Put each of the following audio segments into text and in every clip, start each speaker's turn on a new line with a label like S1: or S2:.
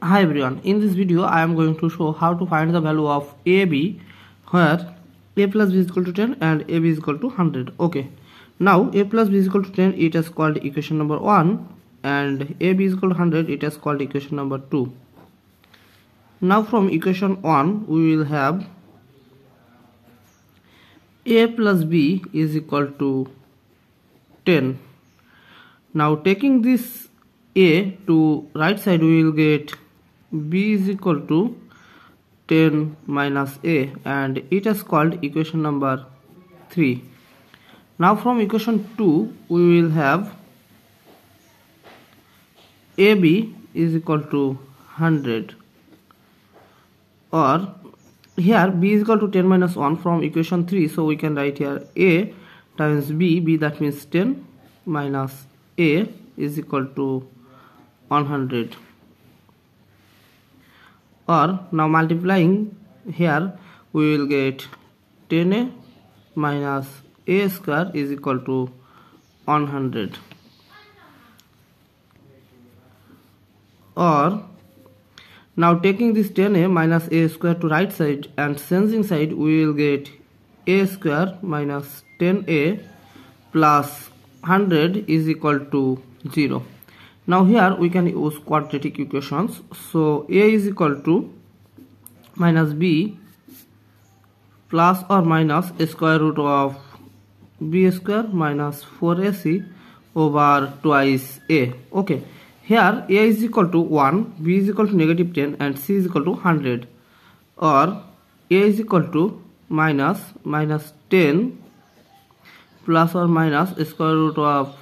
S1: Hi everyone, in this video I am going to show how to find the value of AB where a plus b is equal to 10 and ab is equal to 100. Okay, now a plus b is equal to 10, it is called equation number 1, and ab is equal to 100, it is called equation number 2. Now from equation 1 we will have a plus b is equal to 10. Now taking this a to right side we will get b is equal to 10 minus a, and it is called equation number 3. Now from equation 2 we will have ab is equal to 100, or here b is equal to 10 minus 1 from equation 3, so we can write here a times b, that means 10 minus a is equal to 100. Or now multiplying here we will get 10a minus a square is equal to 100. Or now taking this 10a minus a square to right side and changing side we will get a square minus 10a plus 100 is equal to 0. Now here we can use quadratic equations. So a is equal to minus b plus or minus square root of b square minus 4ac over twice a. Okay, here a is equal to 1, b is equal to negative 10 and c is equal to 100. Or a is equal to minus 10 plus or minus square root of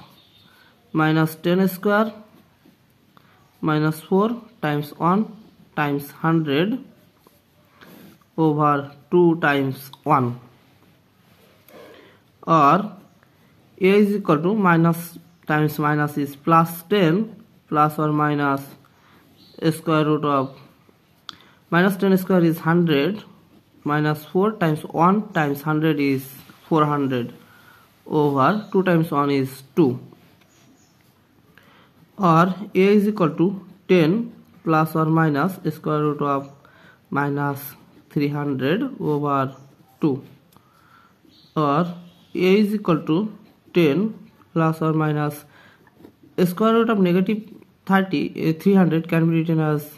S1: minus 10 square minus 4 times 1 times 100 over 2 times 1. Or a is equal to minus times minus is plus 10 plus or minus square root of minus 10 square is 100 minus 4 times 1 times 100 is 400 over 2 times 1 is 2. Or a is equal to 10 plus or minus square root of minus 300 over 2. Or a is equal to 10 plus or minus square root of negative 300 can be written as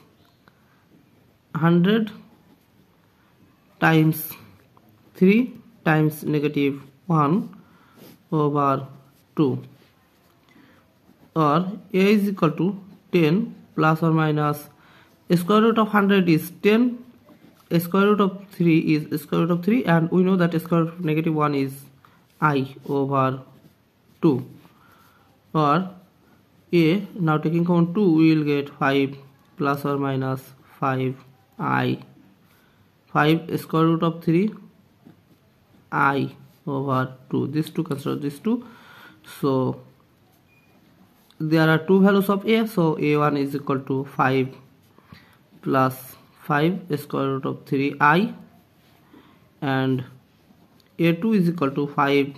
S1: 100 times 3 times negative 1 over 2. Or a is equal to 10 plus or minus square root of 100 is 10, square root of 3 is square root of 3, and we know that square root of negative 1 is I over 2. Or a, now taking common 2 we will get 5 plus or minus 5i, 5 square root of 3 I over 2. These two, consider these two. So there are two values of a, so a1 is equal to 5 plus 5 square root of 3i, and a2 is equal to 5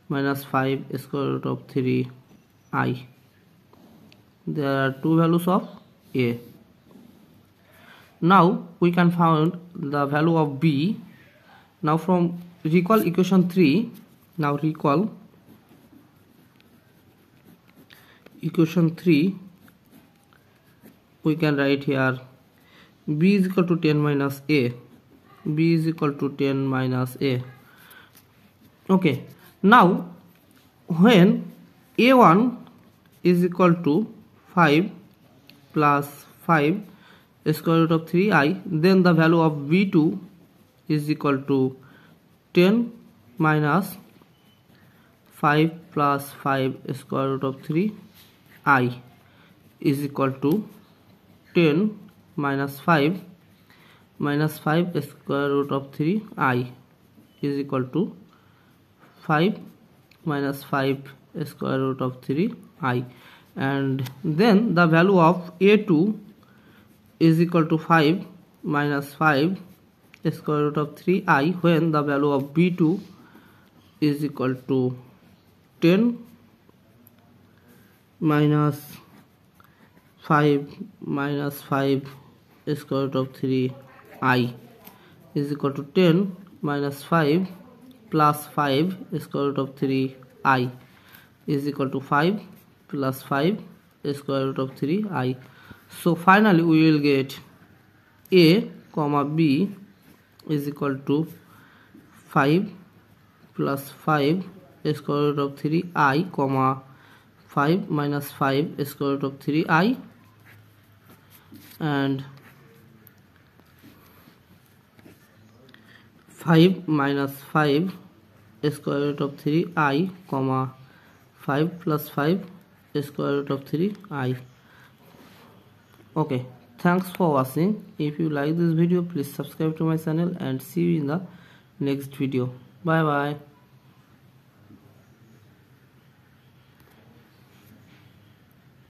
S1: minus 5 square root of 3i. There are two values of a. Now we can find the value of b. Now from recall equation 3, now recall equation 3, we can write here b is equal to 10 minus a, b is equal to 10 minus a. Okay, now when a1 is equal to 5 plus 5 square root of 3i, then the value of b2 is equal to 10 minus 5 plus 5 square root of 3i is equal to 10 minus 5 square root of 3i is equal to 5 minus 5 square root of 3i, and then the value of a2 is equal to 5 minus 5 square root of 3i, when the value of b2 is equal to 10 minus 5 minus 5 square root of 3I is equal to 10 minus 5 plus 5 square root of 3I is equal to 5 plus 5 square root of 3I. So finally we will get A comma B is equal to 5 plus 5 square root of 3I comma 5 minus 5 square root of 3I, and 5 minus 5 square root of 3I comma 5 plus 5 square root of 3I. Okay, thanks for watching. If you like this video, please subscribe to my channel and see you in the next video. Bye bye.